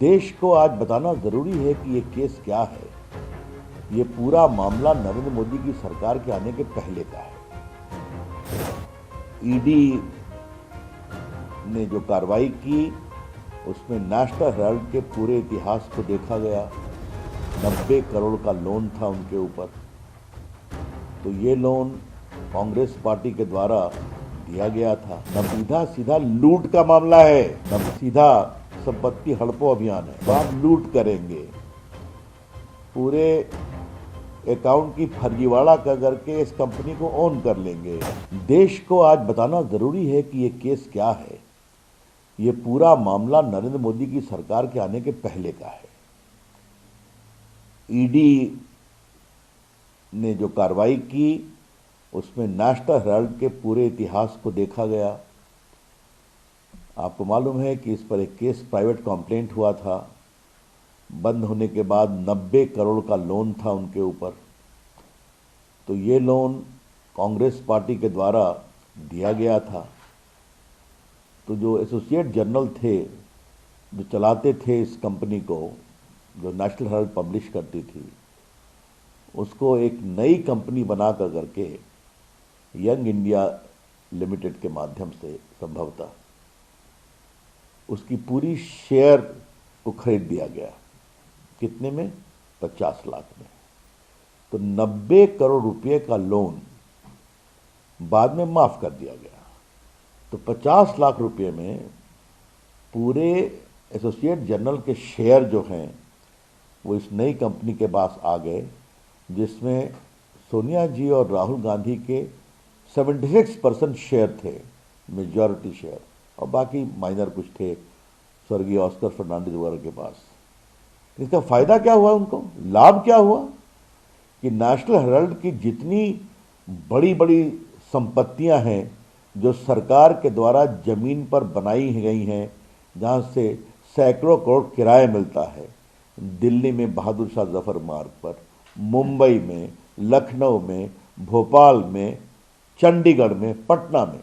देश को आज बताना जरूरी है कि ये केस क्या है। ये पूरा मामला नरेंद्र मोदी की सरकार के आने के पहले का है। ईडी ने जो कार्रवाई की उसमें नेशनल हेराल्ड के पूरे इतिहास को देखा गया। 90 करोड़ का लोन था उनके ऊपर। तो ये लोन कांग्रेस पार्टी के द्वारा दिया गया था। न सीधा सीधा लूट का मामला है, न सीधा संपत्ति हड़पो अभियान है। तो आप लूट करेंगे, पूरे अकाउंट की फर्जीवाड़ा करके इस कंपनी को ओन कर लेंगे। देश को आज बताना जरूरी है कि ये केस क्या है। ये पूरा मामला नरेंद्र मोदी की सरकार के आने के पहले का है। ईडी ने जो कार्रवाई की उसमें नेशनल हेराल्ड के पूरे इतिहास को देखा गया। आपको मालूम है कि इस पर एक केस प्राइवेट कंप्लेंट हुआ था। बंद होने के बाद 90 करोड़ का लोन था उनके ऊपर। तो ये लोन कांग्रेस पार्टी के द्वारा दिया गया था। तो जो एसोसिएट जर्नल थे, जो चलाते थे इस कंपनी को, जो नेशनल हेराल्ड पब्लिश करती थी, उसको एक नई कंपनी बना करके यंग इंडिया लिमिटेड के माध्यम से संभवतः उसकी पूरी शेयर को खरीद दिया गया। कितने में? 50 लाख में। तो 90 करोड़ रुपए का लोन बाद में माफ कर दिया गया। तो 50 लाख रुपए में पूरे एसोसिएट जर्नल के शेयर जो हैं वो इस नई कंपनी के पास आ गए, जिसमें सोनिया जी और राहुल गांधी के 76% शेयर थे, मेजॉरिटी शेयर, और बाकी माइनर कुछ थे स्वर्गीय ऑस्कर फर्नांडिस वगैरह के पास। इसका फायदा क्या हुआ उनको? लाभ क्या हुआ कि नेशनल हेराल्ड की जितनी बड़ी बड़ी संपत्तियां हैं जो सरकार के द्वारा जमीन पर बनाई गई हैं, जहां से सैकड़ों करोड़ किराया मिलता है, दिल्ली में बहादुर शाह जफर मार्ग पर, मुंबई में, लखनऊ में, भोपाल में, चंडीगढ़ में, पटना में,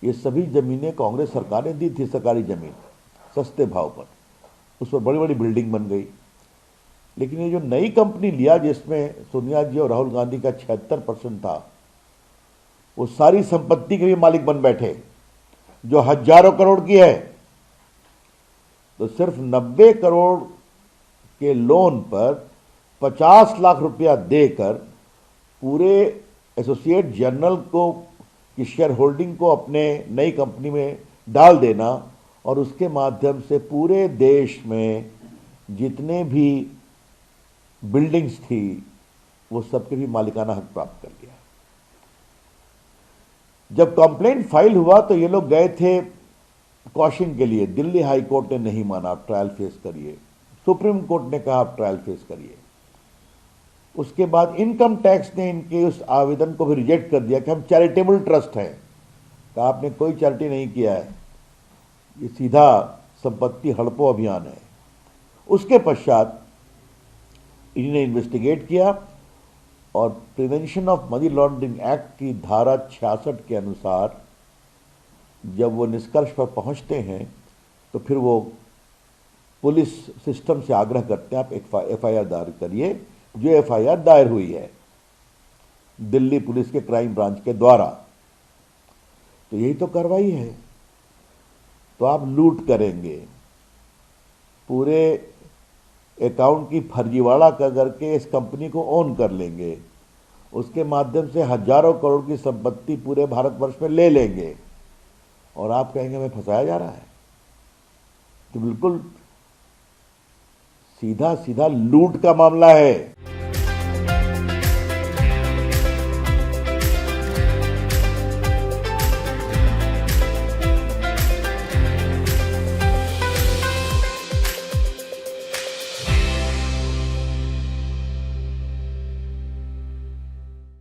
ये सभी जमीनें कांग्रेस सरकार ने दी थी। सरकारी जमीन सस्ते भाव पर, उस पर बड़ी बड़ी बिल्डिंग बन गई। लेकिन ये जो नई कंपनी लिया जिसमें सोनिया जी और राहुल गांधी का 76% था, वो सारी संपत्ति के भी मालिक बन बैठे, जो हजारों करोड़ की है। तो सिर्फ 90 करोड़ के लोन पर 50 लाख रुपया देकर पूरे एसोसिएट जर्नल को की शेयर होल्डिंग को अपने नई कंपनी में डाल देना और उसके माध्यम से पूरे देश में जितने भी बिल्डिंग्स थी वो सबके भी मालिकाना हक प्राप्त कर लिया। जब कंप्लेंट फाइल हुआ तो ये लोग गए थे कॉशिंग के लिए। दिल्ली हाई कोर्ट ने नहीं माना, आप ट्रायल फेस करिए। सुप्रीम कोर्ट ने कहा आप ट्रायल फेस करिए। उसके बाद इनकम टैक्स ने इनके उस आवेदन को भी रिजेक्ट कर दिया कि हम चैरिटेबल ट्रस्ट हैं। कहा आपने कोई चैरिटी नहीं किया है, ये सीधा संपत्ति हड़पो अभियान है। उसके पश्चात इन्होंने इन्वेस्टिगेट किया और prevention of money laundering act की धारा 66 के अनुसार जब वो निष्कर्ष पर पहुंचते हैं तो फिर वो पुलिस सिस्टम से आग्रह करते हैं आप एफआईआर दायर करिए, जो एफआईआर दायर हुई है दिल्ली पुलिस के क्राइम ब्रांच के द्वारा। तो यही तो कार्रवाई है। तो आप लूट करेंगे, पूरे अकाउंट की फर्जीवाड़ा करके इस कंपनी को ओन कर लेंगे, उसके माध्यम से हजारों करोड़ की संपत्ति पूरे भारतवर्ष में ले लेंगे, और आप कहेंगे हमें फंसाया जा रहा है। तो बिल्कुल सीधा सीधा लूट का मामला है।